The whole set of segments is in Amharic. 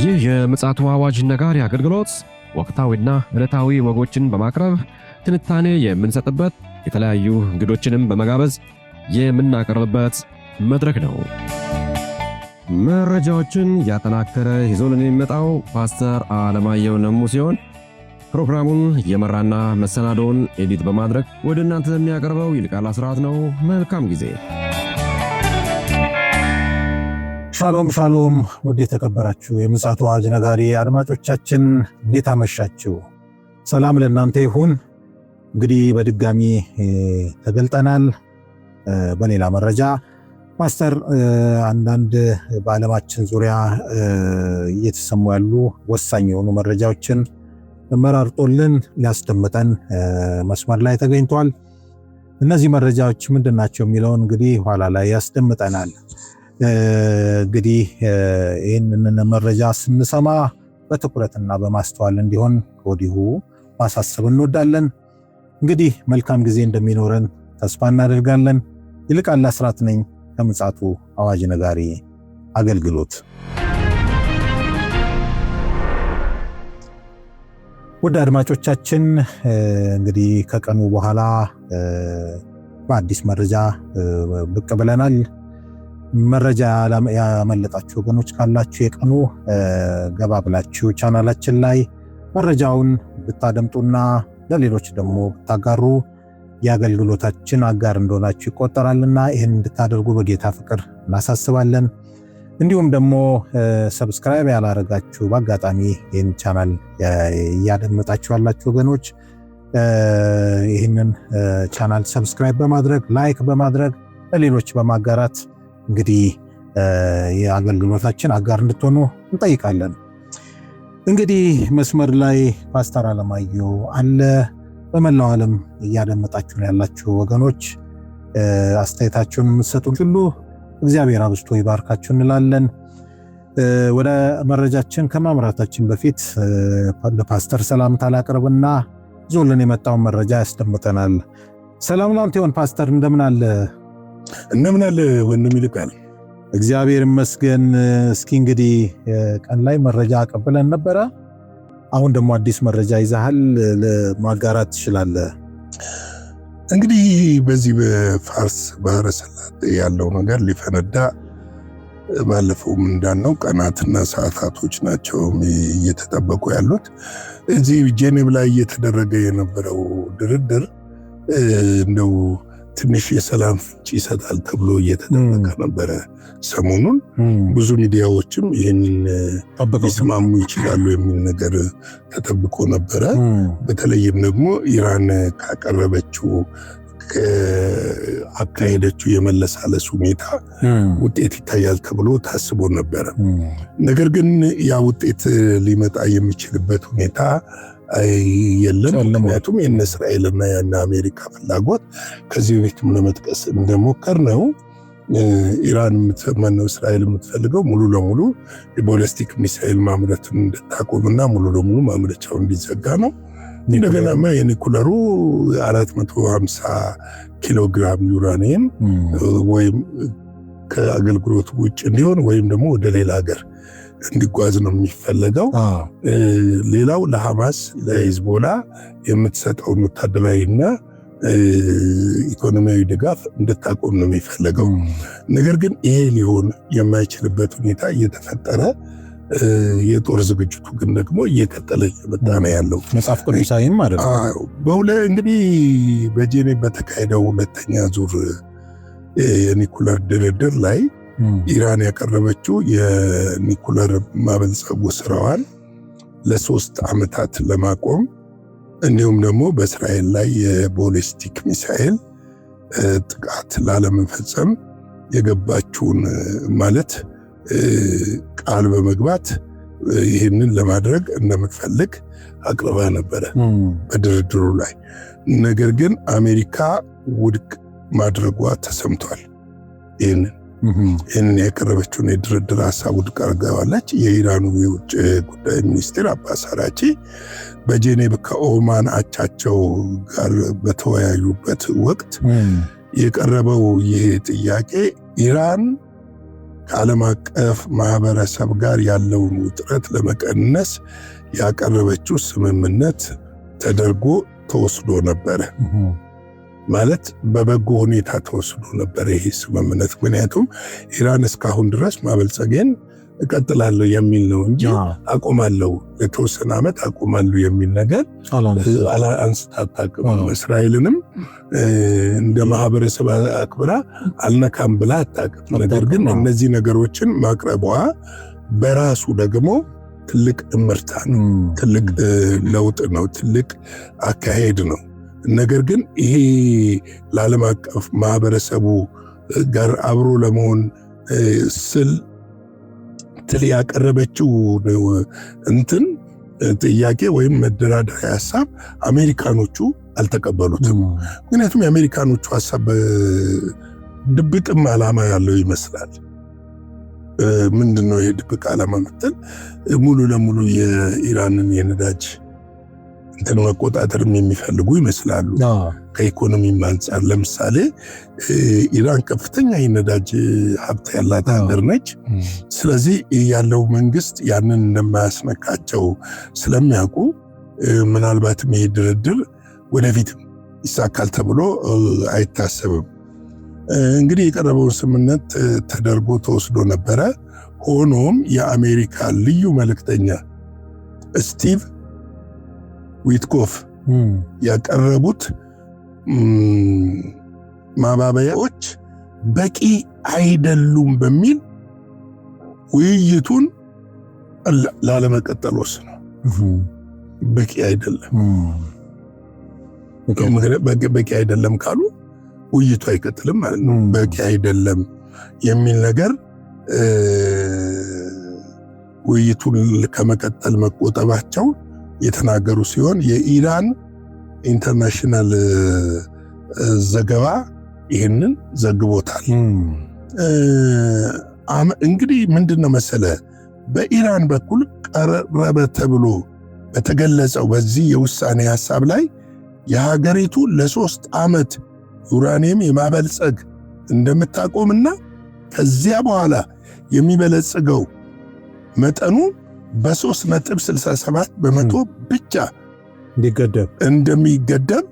ይህ የምፅዓቱ አዋጅ ነጋሪ አገልግሎት ወቅታዊና ዕለታዊ ወጎችን በማቅረብ ትንታኔ የምንሰጥበት የተለያዩ እንግዶችንም በመጋበዝ የምናቀርብበት መድረክ ነው። መረጃዎችን ያጠናከረ ይዞልን የሚመጣው ፓስተር አለማየሁ ነሙ ሲሆን ፕሮግራሙን የመራና መሰናዶውን ኤዲት በማድረግ ወደ እናንተ የሚያቀርበው ይልቃል አስራት ነው። መልካም ጊዜ። ሻሎም ሻሎም፣ ወደ ተከበራችሁ የምፅዓቱ አዋጅ ነጋሪ አድማጮቻችን እንዴት አመሻችሁ? ሰላም ለእናንተ ይሁን። እንግዲህ በድጋሚ ተገልጠናል። በሌላ መረጃ ፓስተር አንዳንድ በዓለማችን ዙሪያ እየተሰሙ ያሉ ወሳኝ የሆኑ መረጃዎችን መራርጦልን ሊያስደምጠን መስመር ላይ ተገኝቷል። እነዚህ መረጃዎች ምንድናቸው የሚለውን እንግዲህ ኋላ ላይ ያስደምጠናል። እንግዲህ ይህንን መረጃ ስንሰማ በትኩረትና በማስተዋል እንዲሆን ከወዲሁ ማሳሰብ እንወዳለን። እንግዲህ መልካም ጊዜ እንደሚኖረን ተስፋ እናደርጋለን። ይልቃል አስራት ነኝ ከምፅዓቱ አዋጅ ነጋሪ አገልግሎት። ወደ አድማጮቻችን እንግዲህ ከቀኑ በኋላ በአዲስ መረጃ ብቅ ብለናል። መረጃ ያመለጣችሁ ወገኖች ካላችሁ የቀኑ ገባ ብላችሁ ቻናላችን ላይ መረጃውን ብታደምጡና ለሌሎች ደግሞ ብታጋሩ የአገልግሎታችን አጋር እንደሆናችሁ ይቆጠራልና ይህን እንድታደርጉ በጌታ ፍቅር እናሳስባለን። እንዲሁም ደግሞ ሰብስክራይብ ያላረጋችሁ በአጋጣሚ ይህን ቻናል እያደመጣችሁ ያላችሁ ወገኖች ይህንን ቻናል ሰብስክራይብ በማድረግ ላይክ በማድረግ ለሌሎች በማጋራት እንግዲህ የአገልግሎታችን አጋር እንድትሆኑ እንጠይቃለን። እንግዲህ መስመር ላይ ፓስተር አለማየሁ አለ። በመላው ዓለም እያደመጣችሁ ያላችሁ ወገኖች አስተያየታችሁን የምትሰጡን ሁሉ እግዚአብሔር አብዝቶ ይባርካችሁ እንላለን። ወደ መረጃችን ከማምራታችን በፊት ለፓስተር ሰላምታ ላቅርብና ዞልን የመጣውን መረጃ ያስደምጠናል። ሰላም ላንተ ይሁን ፓስተር፣ እንደምን አለ? እንደምን አለ ወንድም ይልቃል? እግዚአብሔር ይመስገን። እስኪ እንግዲህ ቀን ላይ መረጃ አቀብለን ነበረ። አሁን ደግሞ አዲስ መረጃ ይዛሃል፣ ለማጋራት ትችላለህ? እንግዲህ በዚህ በፋርስ ባህረ ሰላጤ ያለው ነገር ሊፈነዳ ባለፈውም እንዳልነው ቀናትና ሰዓታቶች ናቸው እየተጠበቁ ያሉት። እዚህ ጄኔቭ ላይ እየተደረገ የነበረው ድርድር እንደው ትንሽ የሰላም ፍንጭ ይሰጣል ተብሎ እየተጠበቀ ነበረ። ሰሞኑን ብዙ ሚዲያዎችም ይህንን ሊስማሙ ይችላሉ የሚል ነገር ተጠብቆ ነበረ። በተለይም ደግሞ ኢራን ካቀረበችው አካሄደችው የመለሳለስ ሁኔታ ውጤት ይታያል ተብሎ ታስቦ ነበረ። ነገር ግን ያ ውጤት ሊመጣ የሚችልበት ሁኔታ የለም። ምክንያቱም የነ እስራኤልና የነ አሜሪካ ፍላጎት ከዚህ በፊትም ለመጥቀስ እንደሞከር ነው ኢራን የምትመነው እስራኤል የምትፈልገው ሙሉ ለሙሉ የቦለስቲክ ሚሳኤል ማምረቱን እንድታቆምና ሙሉ ለሙሉ ማምረቻው እንዲዘጋ ነው። እንደገናማ የኒኩለሩ 450 ኪሎ ግራም ዩራኒየም ወይም ከአገልግሎት ውጭ እንዲሆን ወይም ደግሞ ወደ ሌላ ሀገር እንዲጓዝ ነው የሚፈለገው። ሌላው ለሐማስ ለሂዝቦላ የምትሰጠውን ወታደራዊና ኢኮኖሚያዊ ድጋፍ እንድታቆም ነው የሚፈለገው። ነገር ግን ይሄ ሊሆን የማይችልበት ሁኔታ እየተፈጠረ የጦር ዝግጅቱ ግን ደግሞ እየቀጠለ እየመጣ ነው ያለው። መጽሐፍ ቅዱሳዊም ማለት ነው። እንግዲህ በጄኔቭ በተካሄደው ሁለተኛ ዙር የኒኩለር ድርድር ላይ ኢራን ያቀረበችው የኒኩለር ማበልጸጉ ስራዋን ለ3 ዓመታት ለማቆም እንዲሁም ደግሞ በእስራኤል ላይ የቦሊስቲክ ሚሳኤል ጥቃት ላለመፈጸም የገባችውን ማለት ቃል በመግባት ይህንን ለማድረግ እንደምትፈልግ አቅርባ ነበረ በድርድሩ ላይ። ነገር ግን አሜሪካ ውድቅ ማድረጓ ተሰምቷል። ይህንን ያቀረበችውን የድርድር ሀሳብ ውድቅ አድርጋዋለች። የኢራኑ የውጭ ጉዳይ ሚኒስትር አባስ አራቺ በጄኔቭ ከኦማን አቻቸው ጋር በተወያዩበት ወቅት የቀረበው ይህ ጥያቄ ኢራን ከዓለም አቀፍ ማህበረሰብ ጋር ያለውን ውጥረት ለመቀነስ ያቀረበችው ስምምነት ተደርጎ ተወስዶ ነበረ። ማለት በበጎ ሁኔታ ተወስዶ ነበረ ይሄ ስምምነት። ምክንያቱም ኢራን እስካሁን ድረስ ማበልጸጌን እቀጥላለሁ የሚል ነው እንጂ አቆማለሁ ለተወሰነ ዓመት አቆማለሁ የሚል ነገር አንስታ አታውቅም። እስራኤልንም እንደ ማህበረሰብ አክብራ አልነካም ብላ አታውቅም። ነገር ግን እነዚህ ነገሮችን ማቅረቧ በራሱ ደግሞ ትልቅ እምርታ ነው፣ ትልቅ ለውጥ ነው፣ ትልቅ አካሄድ ነው። ነገር ግን ይሄ ለዓለም አቀፍ ማህበረሰቡ ጋር አብሮ ለመሆን ትል ያቀረበችው እንትን ጥያቄ ወይም መደራደሪያ ሐሳብ አሜሪካኖቹ አልተቀበሉትም። ምክንያቱም የአሜሪካኖቹ ሐሳብ ድብቅም ዓላማ ያለው ይመስላል። ምንድነው ይሄ ድብቅ ዓላማ ምትል? ሙሉ ለሙሉ የኢራንን የነዳጅ እንትን መቆጣጠርም የሚፈልጉ ይመስላሉ። ከኢኮኖሚም አንጻር ለምሳሌ ኢራን ከፍተኛ የነዳጅ ሀብት ያላት ሀገር ነች። ስለዚህ ያለው መንግስት ያንን እንደማያስነካቸው ስለሚያውቁ ምናልባትም ይሄ ድርድር ወደፊት ይሳካል ተብሎ አይታሰብም። እንግዲህ የቀረበውን ስምምነት ተደርጎ ተወስዶ ነበረ። ሆኖም የአሜሪካ ልዩ መልእክተኛ ስቲቭ ዊትኮፍ ያቀረቡት ማባበያዎች በቂ አይደሉም በሚል ውይይቱን ላለመቀጠል ወስነው በቂ አይደለም በቂ አይደለም ካሉ ውይይቱ አይቀጥልም ማለት ነው። በቂ አይደለም የሚል ነገር ውይይቱን ከመቀጠል መቆጠባቸው የተናገሩ ሲሆን የኢራን ኢንተርናሽናል ዘገባ ይህንን ዘግቦታል። እንግዲህ ምንድነው መሰለ በኢራን በኩል ቀረበ ተብሎ በተገለጸው በዚህ የውሳኔ ሐሳብ ላይ የሀገሪቱ ለ3 ዓመት ዩራኒየም የማበልጸግ እንደምታቆምና ከዚያ በኋላ የሚበለጽገው መጠኑ በ3.67 በመቶ ብቻ እንደሚገደብ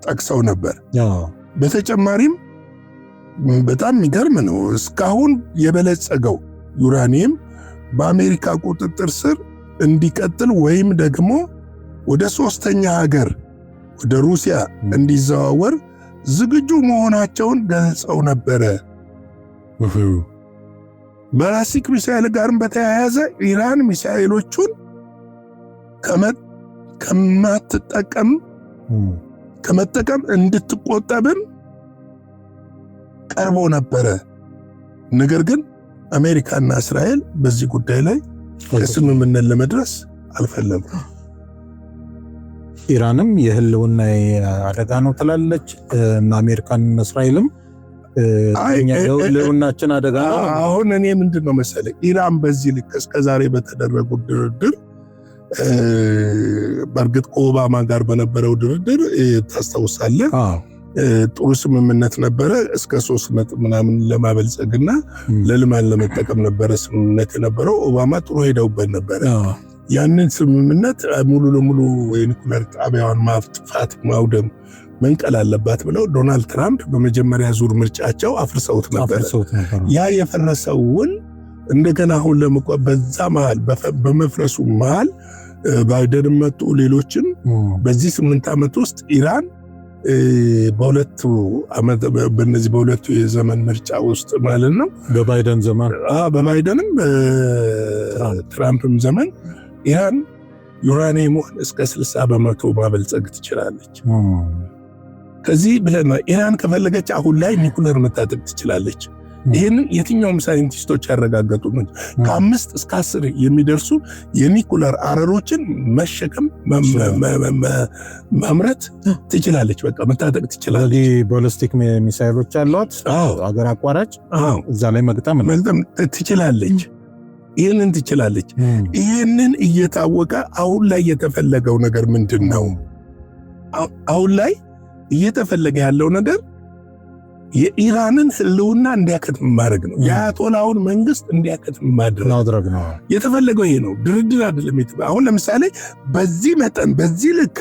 ጠቅሰው ነበር። በተጨማሪም በጣም የሚገርም ነው። እስካሁን የበለጸገው ዩራኒየም በአሜሪካ ቁጥጥር ስር እንዲቀጥል ወይም ደግሞ ወደ 3ኛ ሀገር ወደ ሩሲያ እንዲዘዋወር ዝግጁ መሆናቸውን ገልጸው ነበረ። ባላስቲክ ሚሳኤል ጋርም በተያያዘ ኢራን ሚሳኤሎቹን ከመጠቀም እንድትቆጠብም ቀርቦ ነበረ። ነገር ግን አሜሪካና እስራኤል በዚህ ጉዳይ ላይ ከስምምነት ለመድረስ አልፈለጉም። ኢራንም የህልውና አደጋ ነው ትላለች። አሜሪካና እስራኤልም የህልውናችን አደጋ ነው። አሁን እኔ ምንድነው መሰለህ ኢራን በዚህ ልክ እስከዛሬ በተደረጉ ድርድር በእርግጥ ከኦባማ ጋር በነበረው ድርድር ታስታውሳለህ፣ ጥሩ ስምምነት ነበረ። እስከ 3 ምናምን ለማበልጸግና ለልማት ለመጠቀም ነበረ ስምምነት የነበረው። ኦባማ ጥሩ ሄደውበት ነበረ። ያንን ስምምነት ሙሉ ለሙሉ የኒኩለር ጣቢያዋን ማጥፋት ማውደም መንቀል አለባት ብለው ዶናልድ ትራምፕ በመጀመሪያ ዙር ምርጫቸው አፍርሰውት ነበር። ያ የፈረሰውን እንደገና አሁን በዛ መሃል በመፍረሱ መሃል ባይደን መጡ፣ ሌሎችም በዚህ 8 ዓመት ውስጥ ኢራን በእነዚህ በሁለቱ የዘመን ምርጫ ውስጥ ማለት ነው በባይደን ዘመን በባይደንም በትራምፕም ዘመን ኢራን ዩራኒየሙን እስከ 60 በመቶ ማበልጸግ ትችላለች። ከዚህ ብለና ኢራን ከፈለገች አሁን ላይ ኒኩለር መታጠቅ ትችላለች። ይህንን የትኛውም ሳይንቲስቶች ያረጋገጡ ነው። ከ5 እስከ 10 የሚደርሱ የኒኩለር አረሮችን መሸከም ማምረት ትችላለች። በቃ መታጠቅ ትችላለች። ባላስቲክ ሚሳይሎች አሏት አገር አቋራጭ እዛ ላይ መግጠም ትችላለች። ይህንን ትችላለች። ይህንን እየታወቀ አሁን ላይ የተፈለገው ነገር ምንድን ነው? አሁን ላይ እየተፈለገ ያለው ነገር የኢራንን ህልውና እንዲያከትም ማድረግ ነው። የአያቶላውን መንግስት እንዲያከትም ማድረግ ነው። የተፈለገው ይሄ ነው። ድርድር አይደለም። አሁን ለምሳሌ በዚህ መጠን በዚህ ልክ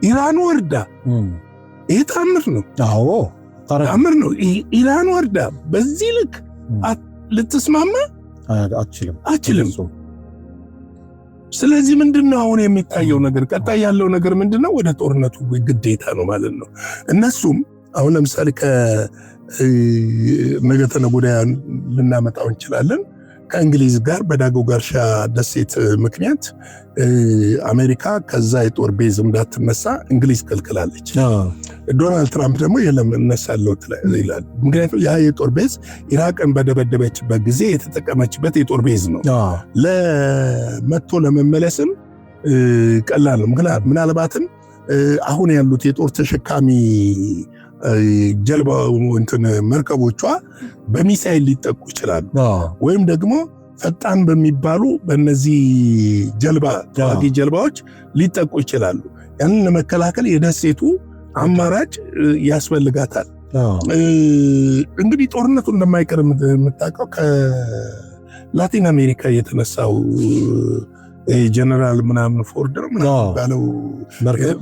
ኢራን ወርዳ ይሄ ታምር ነው። አዎ ታምር ነው። ኢራን ወርዳ በዚህ ልክ ልትስማማ አችልም። ስለዚህ ምንድነው አሁን የሚታየው ነገር? ቀጣይ ያለው ነገር ምንድነው? ወደ ጦርነቱ ግዴታ ነው ማለት ነው። እነሱም አሁን ለምሳሌ ነገ ተነገ ወዲያ ልናመጣው እንችላለን። ከእንግሊዝ ጋር በዳጎ ጋርሻ ደሴት ምክንያት አሜሪካ ከዛ የጦር ቤዝ እንዳትነሳ እንግሊዝ ከልክላለች። ዶናልድ ትራምፕ ደግሞ የለም እነሳለሁ ይላል። ምክንያቱም ያ የጦር ቤዝ ኢራቅን በደበደበችበት ጊዜ የተጠቀመችበት የጦር ቤዝ ነው። ለመቶ ለመመለስም ቀላል ነው። ምናልባትም አሁን ያሉት የጦር ተሸካሚ ጀልባው መርከቦቿ በሚሳይል ሊጠቁ ይችላሉ። ወይም ደግሞ ፈጣን በሚባሉ በእነዚህ ተዋጊ ጀልባዎች ሊጠቁ ይችላሉ። ያንን ለመከላከል የደሴቱ አማራጭ ያስፈልጋታል። እንግዲህ ጦርነቱ እንደማይቀር የምታውቀው ከላቲን አሜሪካ የተነሳው ጀነራል ምናምን ፎርድ ባለው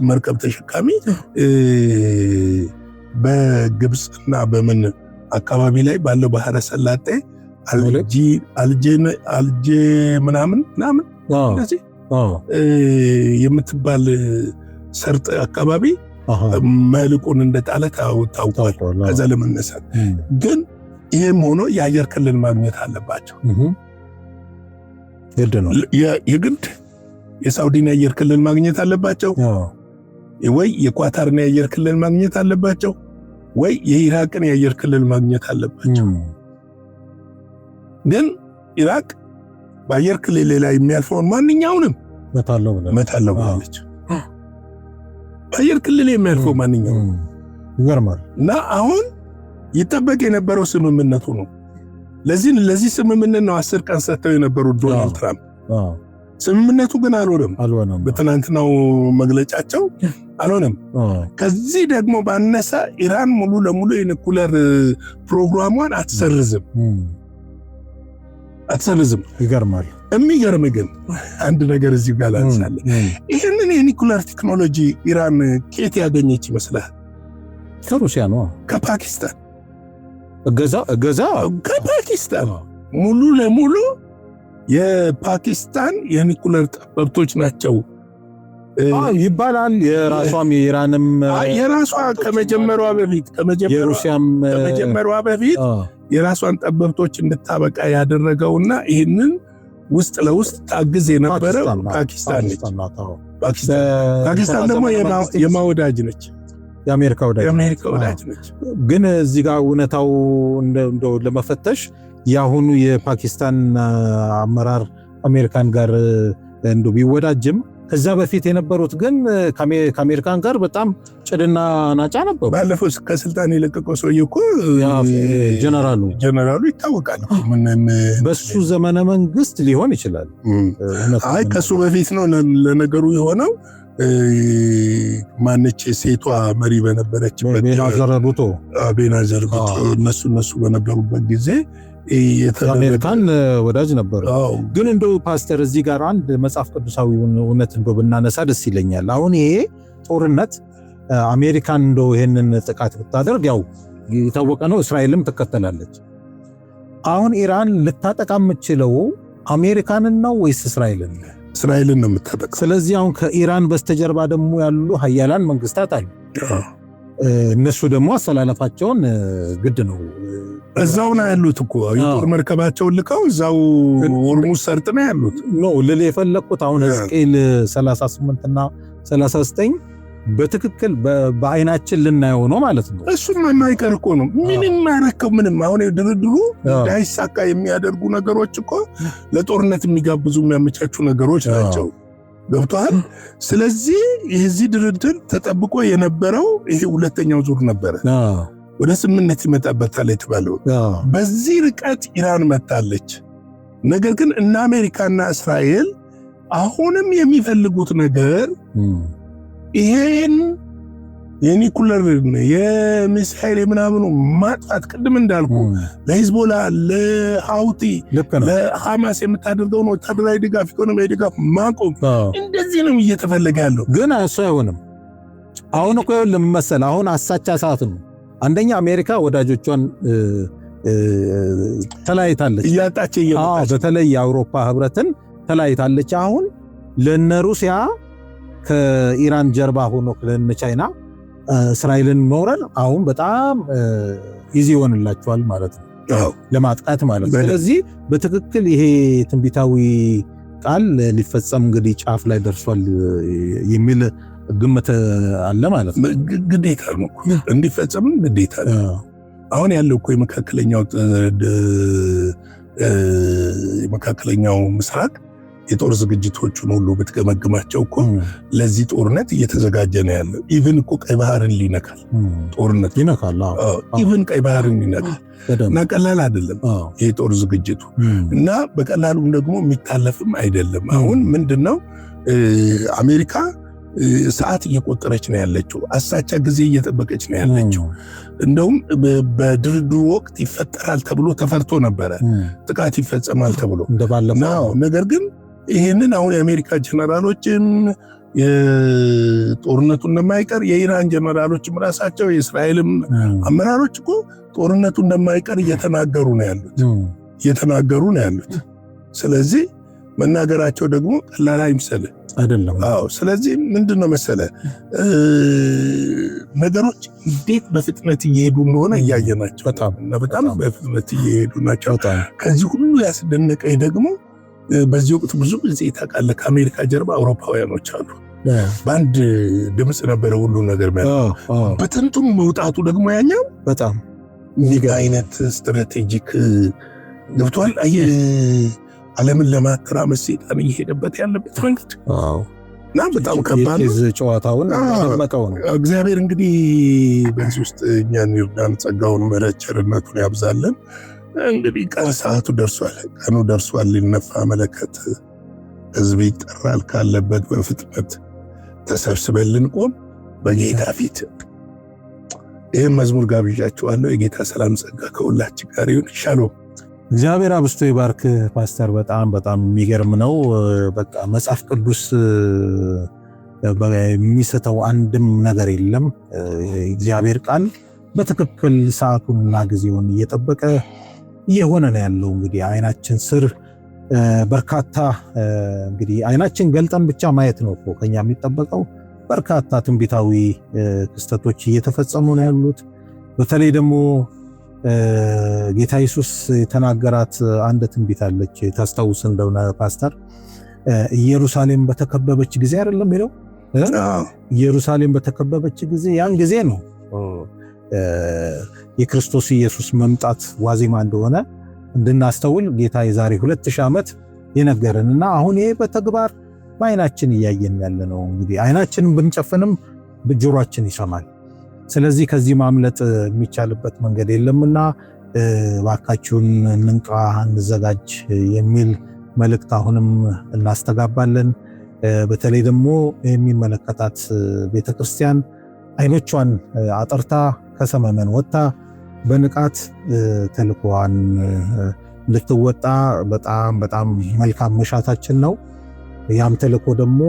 መርከብ ተሸካሚ በግብፅና በምን አካባቢ ላይ ባለው ባህረ ሰላጤ አልጄ ምናምን እንደዚህ የምትባል ሰርጥ አካባቢ መልቁን እንደጣለ ታውቋል። ከዛ ለመነሳት ግን ይህም ሆኖ የአየር ክልል ማግኘት አለባቸው። የግድ የሳውዲን የአየር ክልል ማግኘት አለባቸው፣ ወይ የኳታርን የአየር ክልል ማግኘት አለባቸው፣ ወይ የኢራቅን የአየር ክልል ማግኘት አለባቸው። ግን ኢራቅ በአየር ክልል ላይ የሚያልፈውን ማንኛውንም መታለው ብላለች። በአየር ክልል የሚያልፈው ማንኛውንም ይገርማል። እና አሁን ይጠበቅ የነበረው ስምምነቱ ነው። ለዚህ ስምምነት ነው 10 ቀን ሰጥተው የነበሩት ዶናልድ ትራምፕ። ስምምነቱ ግን አልሆነም። በትናንትናው መግለጫቸው አልሆነም። ከዚህ ደግሞ ባነሳ ኢራን ሙሉ ለሙሉ የኒኩለር ፕሮግራሟን አትሰርዝም። ይገርማል። የሚገርም ግን አንድ ነገር እዚህ ጋር ላንሳለ። ይህንን የኒኩለር ቴክኖሎጂ ኢራን ከየት ያገኘች ይመስላል? ከሩሲያ ነው። ከፓኪስታን እገዛ ከፓኪስታን ሙሉ ለሙሉ የፓኪስታን የኒኩለር ጠበብቶች ናቸው ይባላል። የራሷም የኢራንም የራሷ ከመጀመሪያዋ በፊት የራሷን ጠበብቶች እንድታበቃ ያደረገውና ይህንን ውስጥ ለውስጥ ታግዝ የነበረው ፓኪስታን ነች። ፓኪስታን ደግሞ የማወዳጅ ነች፣ የአሜሪካ ወዳጅ ነች። ግን እዚህ ጋር እውነታው እንደው ለመፈተሽ የአሁኑ የፓኪስታን አመራር አሜሪካን ጋር እንደው ቢወዳጅም ከዛ በፊት የነበሩት ግን ከአሜሪካን ጋር በጣም ጭድና ናጫ ነበሩ። ባለፈው ከስልጣን የለቀቀው ሰውዬ እኮ ጀነራሉ ይታወቃል። በሱ ዘመነ መንግስት ሊሆን ይችላል። አይ ከሱ በፊት ነው ለነገሩ የሆነው። ማነች ሴቷ መሪ በነበረችበት ቤናዘር ቡቶ እነሱ በነበሩበት ጊዜ የአሜሪካን ወዳጅ ነበሩ። ግን እንደው ፓስተር እዚህ ጋር አንድ መጽሐፍ ቅዱሳዊ እውነት እንደው ብናነሳ ደስ ይለኛል። አሁን ይሄ ጦርነት አሜሪካን እንደው ይሄንን ጥቃት ብታደርግ ያው የታወቀ ነው፣ እስራኤልም ትከተላለች። አሁን ኢራን ልታጠቃ የምትችለው አሜሪካንን ነው ወይስ እስራኤልን? እስራኤልን ነው የምታጠቃው። ስለዚህ አሁን ከኢራን በስተጀርባ ደግሞ ያሉ ሀያላን መንግስታት አሉ። እነሱ ደግሞ አሰላለፋቸውን ግድ ነው እዛው ነው ያሉት እኮ የጦር መርከባቸውን ልከው እዛው ሆርሙዝ ሰርጥ ነው ያሉት ነው ልል የፈለኩት። አሁን ሕዝቅኤል 38 እና 39 በትክክል በአይናችን ልናየው ነው ማለት ነው። እሱም የማይቀር እኮ ነው። ምንም ማረከው ምንም አሁን ድርድሩ እንዳይሳካ የሚያደርጉ ነገሮች እኮ ለጦርነት የሚጋብዙ የሚያመቻቹ ነገሮች ናቸው። ገብቷል። ስለዚህ የዚህ ድርድር ተጠብቆ የነበረው ይሄ ሁለተኛው ዙር ነበረ። ወደ ስምምነት ይመጣበታል የተባለው በዚህ ርቀት ኢራን መጣለች። ነገር ግን እነ አሜሪካና እስራኤል አሁንም የሚፈልጉት ነገር ይሄን የኒኩለር የሚሳኤል ምናምኑ ማጥፋት ቅድም እንዳልኩ ለሂዝቦላ ለሃውቲ ለሐማስ የምታደርገውን ወታደራዊ ድጋፍ ኢኮኖሚያዊ ድጋፍ ማቆም እንደዚህ ነው እየተፈለገ ያለው። ግን እሱ አይሆንም። አሁን እኮ ለምመሰል አሁን አሳቻ ሰዓት ነው። አንደኛ አሜሪካ ወዳጆቿን ተለያይታለች እያጣች በተለይ የአውሮፓ ህብረትን ተለያይታለች። አሁን ለነ ሩሲያ ከኢራን ጀርባ ሆኖ ለነ ቻይና እስራኤልን መውረድ አሁን በጣም ኢዚ ይሆንላቸዋል ማለት ነው ለማጥቃት ማለት ነው። ስለዚህ በትክክል ይሄ ትንቢታዊ ቃል ሊፈጸም እንግዲህ ጫፍ ላይ ደርሷል የሚል ግምት አለ ማለት ነው። ግዴታ ነው እንዲፈጸም ግዴታ ነው። አሁን ያለው እኮ የመካከለኛው ምስራቅ የጦር ዝግጅቶቹን ሁሉ ብትገመግማቸው እኮ ለዚህ ጦርነት እየተዘጋጀ ነው ያለው። ኢቭን እኮ ቀይ ባህርን ሊነካል ጦርነት ይነካል። ኢቭን ቀይ ባህርን ሊነካል እና ቀላል አይደለም ይሄ ጦር ዝግጅቱ እና በቀላሉም ደግሞ የሚታለፍም አይደለም። አሁን ምንድነው አሜሪካ ሰዓት እየቆጠረች ነው ያለችው። አሳቻ ጊዜ እየጠበቀች ነው ያለችው። እንደውም በድርድሩ ወቅት ይፈጠራል ተብሎ ተፈርቶ ነበረ ጥቃት ይፈጸማል ተብሎ እንደባለፈው። ነገር ግን ይሄንን አሁን የአሜሪካ ጀነራሎችም የጦርነቱ እንደማይቀር የኢራን ጀነራሎችም ራሳቸው የእስራኤልም አመራሮች እኮ ጦርነቱ እንደማይቀር እየተናገሩ ነው ያሉት። ስለዚህ መናገራቸው ደግሞ ቀላል አይምሰልህ አይደለም። ስለዚህ ምንድነው መሰለ ነገሮች እንዴት በፍጥነት እየሄዱ እንደሆነ እያየናቸው በጣም በፍጥነት እየሄዱ ናቸው። ከዚህ ሁሉ ያስደነቀኝ ደግሞ በዚህ ወቅት ብዙ ጊዜ ታውቃለህ ከአሜሪካ ጀርባ አውሮፓውያኖች አሉ። በአንድ ድምፅ ነበረ ሁሉ ነገር በትንቱም መውጣቱ ደግሞ ያኛው በጣም ይህ አይነት ስትራቴጂክ ገብቷል። ዓለምን ለማተራመስ ሰይጣን እየሄደበት ያለበት መንገድ እና በጣም ከባድ ነው። ጨዋታውን ተመቀው ነው። እግዚአብሔር እንግዲህ በዚህ ውስጥ እኛን ይርዳን፣ ጸጋውን ምሕረት ቸርነቱን ያብዛልን። እንግዲህ ቀን ሰዓቱ ደርሷል፣ ቀኑ ደርሷል። ሊነፋ መለከት ሕዝብ ይጠራል። ካለበት በፍጥነት ተሰብስበን ልንቆም በጌታ ፊት ይህን መዝሙር ጋብዣችኋለሁ። የጌታ ሰላም ጸጋ ከሁላችን ጋር ይሁን። ሻሎም። እግዚአብሔር አብስቶ ይባርክ ፓስተር። በጣም በጣም የሚገርም ነው። በቃ መጽሐፍ ቅዱስ የሚስተው አንድም ነገር የለም። እግዚአብሔር ቃል በትክክል ሰዓቱንና ጊዜውን እየጠበቀ እየሆነ ነው ያለው። እንግዲህ አይናችን ስር በርካታ እንግዲህ አይናችን ገልጠን ብቻ ማየት ነው እኮ ከኛ የሚጠበቀው። በርካታ ትንቢታዊ ክስተቶች እየተፈጸሙ ነው ያሉት። በተለይ ደግሞ ጌታ ኢየሱስ የተናገራት አንድ ትንቢት አለች። ታስታውስ እንደሆነ ፓስተር ኢየሩሳሌም በተከበበች ጊዜ አይደለም ይለው ኢየሩሳሌም በተከበበች ጊዜ ያን ጊዜ ነው የክርስቶስ ኢየሱስ መምጣት ዋዜማ እንደሆነ እንድናስተውል ጌታ የዛሬ 2000 ዓመት የነገረንና አሁን ይሄ በተግባር በአይናችን እያየን ያለ ነው። እንግዲህ አይናችንን ብንጨፍንም ጆሮአችን ይሰማል። ስለዚህ ከዚህ ማምለጥ የሚቻልበት መንገድ የለምና ባካችሁን እንንቃ፣ እንዘጋጅ የሚል መልእክት አሁንም እናስተጋባለን። በተለይ ደግሞ የሚመለከታት ቤተክርስቲያን አይኖቿን አጥርታ ከሰመመን ወጥታ በንቃት ተልኮዋን ልትወጣ በጣም በጣም መልካም መሻታችን ነው። ያም ተልኮ ደግሞ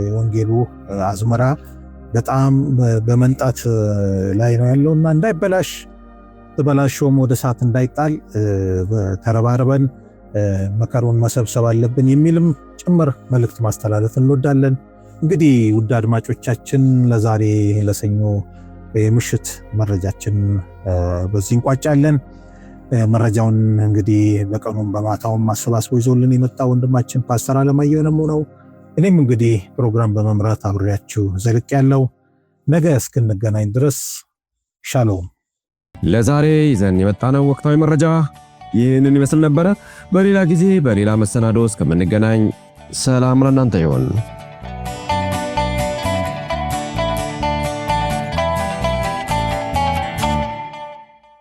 የወንጌሉ አዝመራ በጣም በመንጣት ላይ ነው ያለውና እንዳይበላሽ ተበላሽቶም ወደ እሳት እንዳይጣል ተረባርበን መከሩን መሰብሰብ አለብን የሚልም ጭምር መልእክት ማስተላለፍ እንወዳለን። እንግዲህ ውድ አድማጮቻችን ለዛሬ ለሰኞ የምሽት መረጃችን በዚህ እንቋጫለን። መረጃውን እንግዲህ በቀኑም በማታውም አሰባስቦ ይዞልን የመጣ ወንድማችን ፓስተር አለማየሁ ነው። እኔም እንግዲህ ፕሮግራም በመምራት አብሬያችሁ ዘልቅ ያለው ነገ እስክንገናኝ ድረስ ሻሎም። ለዛሬ ይዘን የመጣነው ወቅታዊ መረጃ ይህንን ይመስል ነበረ። በሌላ ጊዜ በሌላ መሰናዶ እስከምንገናኝ ሰላም ለእናንተ ይሁን።